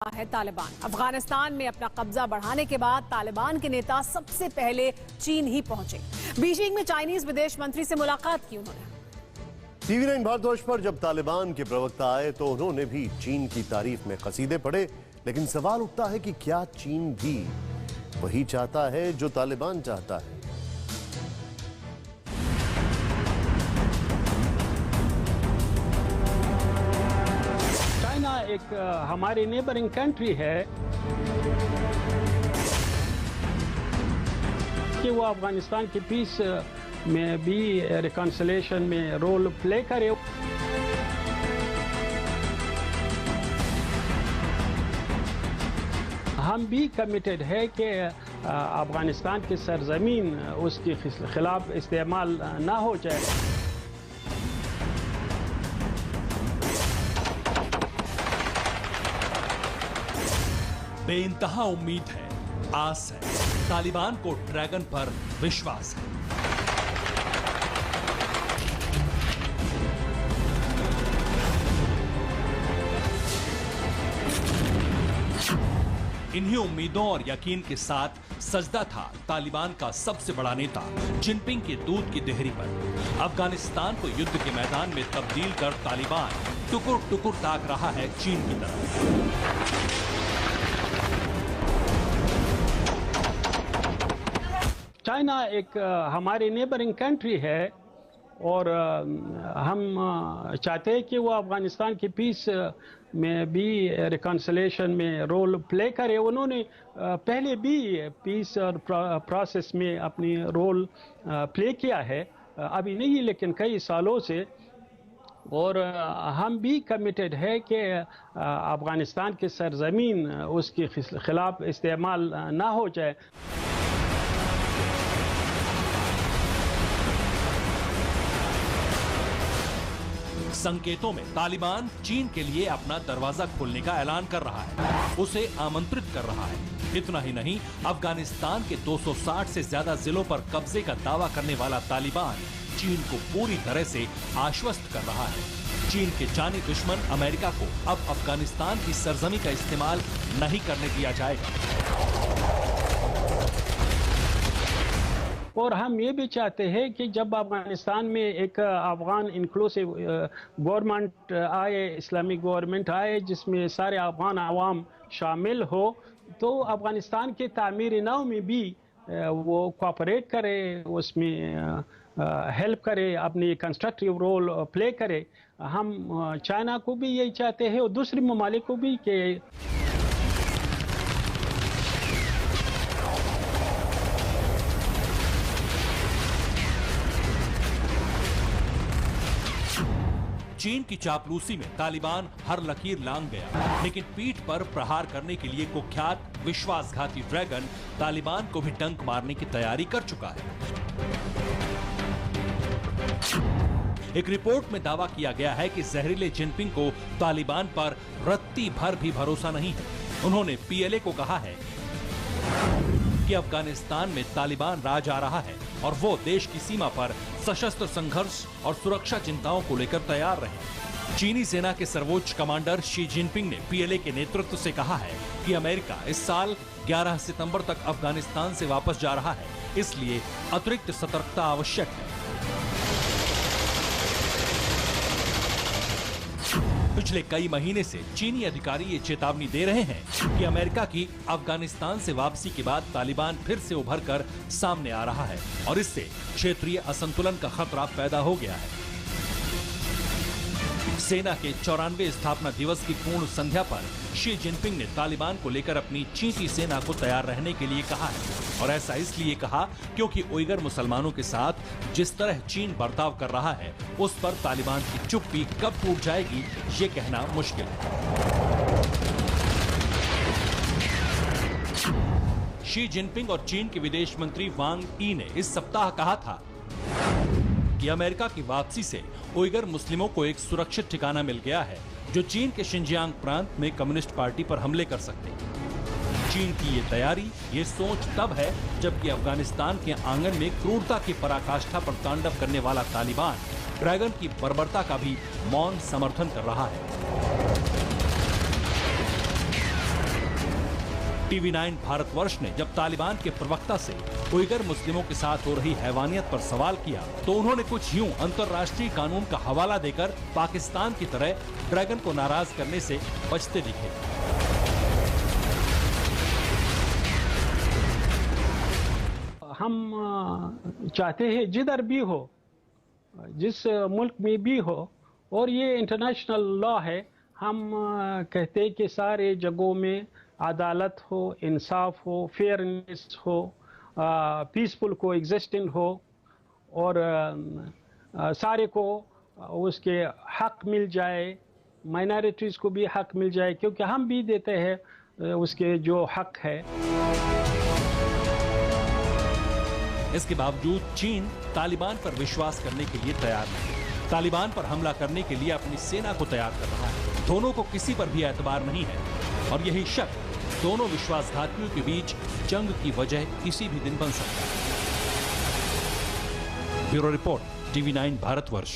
है तालिबान। अफगानिस्तान में अपना कब्जा बढ़ाने के बाद तालिबान के नेता सबसे पहले चीन ही पहुंचे। बीजिंग में चाइनीज विदेश मंत्री से मुलाकात की उन्होंने। TV9 भारतवर्ष पर जब तालिबान के प्रवक्ता आए तो उन्होंने भी चीन की तारीफ में कसीदे पढ़े, लेकिन सवाल उठता है कि क्या चीन भी वही चाहता है जो तालिबान चाहता है? चाइना एक हमारी नेबरिंग कंट्री है कि वो अफगानिस्तान की पीस में भी रिकॉन्सिलेशन में रोल प्ले करे। हम भी कमिटेड है कि अफगानिस्तान की सरजमीन उसके खिलाफ इस्तेमाल ना हो जाए। बेइंतहा उम्मीद है, आस है, तालिबान को ड्रैगन पर विश्वास है। इन्हीं उम्मीदों और यकीन के साथ सजदा था तालिबान का सबसे बड़ा नेता जिनपिंग के दूध की देहरी पर। अफगानिस्तान को युद्ध के मैदान में तब्दील कर तालिबान टुकुर टुकुर ताक रहा है चीन की तरफ। चाइना एक हमारी नेबरिंग कंट्री है और हम चाहते हैं कि वो अफगानिस्तान की पीस में भी रिकॉन्सिलेशन में रोल प्ले करे। उन्होंने पहले भी पीस और प्रोसेस में अपनी रोल प्ले किया है, अभी नहीं लेकिन कई सालों से। और हम भी कमिटेड है कि अफगानिस्तान की सरजमीन उसके खिलाफ इस्तेमाल ना हो जाए। संकेतों में तालिबान चीन के लिए अपना दरवाजा खोलने का ऐलान कर रहा है, उसे आमंत्रित कर रहा है। इतना ही नहीं, अफगानिस्तान के 260 से ज्यादा जिलों पर कब्जे का दावा करने वाला तालिबान चीन को पूरी तरह से आश्वस्त कर रहा है। चीन के जानी दुश्मन अमेरिका को अब अफगानिस्तान की सरजमी का इस्तेमाल नहीं करने दिया जाएगा। और हम ये भी चाहते हैं कि जब अफगानिस्तान में एक अफगान इंक्लूसिव गवर्नमेंट आए, इस्लामिक गवर्नमेंट आए जिसमें सारे अफगान आवाम शामिल हो, तो अफगानिस्तान के तामीरी नौ में भी वो कोऑपरेट करे, उसमें हेल्प करे, अपनी कंस्ट्रक्टिव रोल प्ले करे। हम चाइना को भी यही चाहते हैं और दूसरे ममालिक को भी कि चीन की चापलूसी में तालिबान हर लकीर लांघ गया, लेकिन पीठ पर प्रहार करने के लिए कुख्यात विश्वासघाती ड्रैगन तालिबान को भी डंक मारने की तैयारी कर चुका है। एक रिपोर्ट में दावा किया गया है कि जहरीले जिनपिंग को तालिबान पर रत्ती भर भी भरोसा नहीं है। उन्होंने पीएलए को कहा है कि अफगानिस्तान में तालिबान राज आ रहा है और वो देश की सीमा पर सशस्त्र संघर्ष और सुरक्षा चिंताओं को लेकर तैयार रहे। चीनी सेना के सर्वोच्च कमांडर शी जिनपिंग ने पीएलए के नेतृत्व से कहा है कि अमेरिका इस साल 11 सितंबर तक अफगानिस्तान से वापस जा रहा है, इसलिए अतिरिक्त सतर्कता आवश्यक है। पिछले कई महीने से चीनी अधिकारी ये चेतावनी दे रहे हैं कि अमेरिका की अफगानिस्तान से वापसी के बाद तालिबान फिर से उभरकर सामने आ रहा है और इससे क्षेत्रीय असंतुलन का खतरा पैदा हो गया है। सेना के 94वें स्थापना दिवस की पूर्ण संध्या पर शी जिनपिंग ने तालिबान को लेकर अपनी चींटी सेना को तैयार रहने के लिए कहा है, और ऐसा इसलिए कहा क्योंकि उइगर मुसलमानों के साथ जिस तरह चीन बर्ताव कर रहा है, उस पर तालिबान की चुप्पी कब टूट जाएगी ये कहना मुश्किल है। शी जिनपिंग और चीन के विदेश मंत्री वांग यी ने इस सप्ताह कहा था कि अमेरिका की वापसी से उइगर मुस्लिमों को एक सुरक्षित ठिकाना मिल गया है जो चीन के शिनजियांग प्रांत में कम्युनिस्ट पार्टी पर हमले कर सकते हैं। चीन की ये तैयारी, ये सोच तब है जबकि अफगानिस्तान के आंगन में क्रूरता की पराकाष्ठा पर तांडव करने वाला तालिबान ड्रैगन की बर्बरता का भी मौन समर्थन कर रहा है। टीवी 9 भारतवर्ष ने जब तालिबान के प्रवक्ता से उइगर मुस्लिमों के साथ हो रही हैवानियत पर सवाल किया तो उन्होंने कुछ यूं अंतर्राष्ट्रीय कानून का हवाला देकर पाकिस्तान की तरह ड्रैगन को नाराज करने से बचते दिखे। हम चाहते हैं जिधर भी हो, जिस मुल्क में भी हो, और ये इंटरनेशनल लॉ है, हम कहते हैं कि सारे जगहों में अदालत हो, इंसाफ हो, फेयरनेस हो, पीसफुल को एग्जिस्टिंग हो, और सारे को उसके हक मिल जाए, माइनॉरिटीज़ को भी हक मिल जाए, क्योंकि हम भी देते हैं उसके जो हक है। इसके बावजूद चीन तालिबान पर विश्वास करने के लिए तैयार नहीं। तालिबान पर हमला करने के लिए अपनी सेना को तैयार कर रहा है। दोनों को किसी पर भी एतबार नहीं है और यही शक दोनों विश्वासघातियों के बीच जंग की वजह किसी भी दिन बन सकता है। Bureau report, TV 9 Bharatvarsh.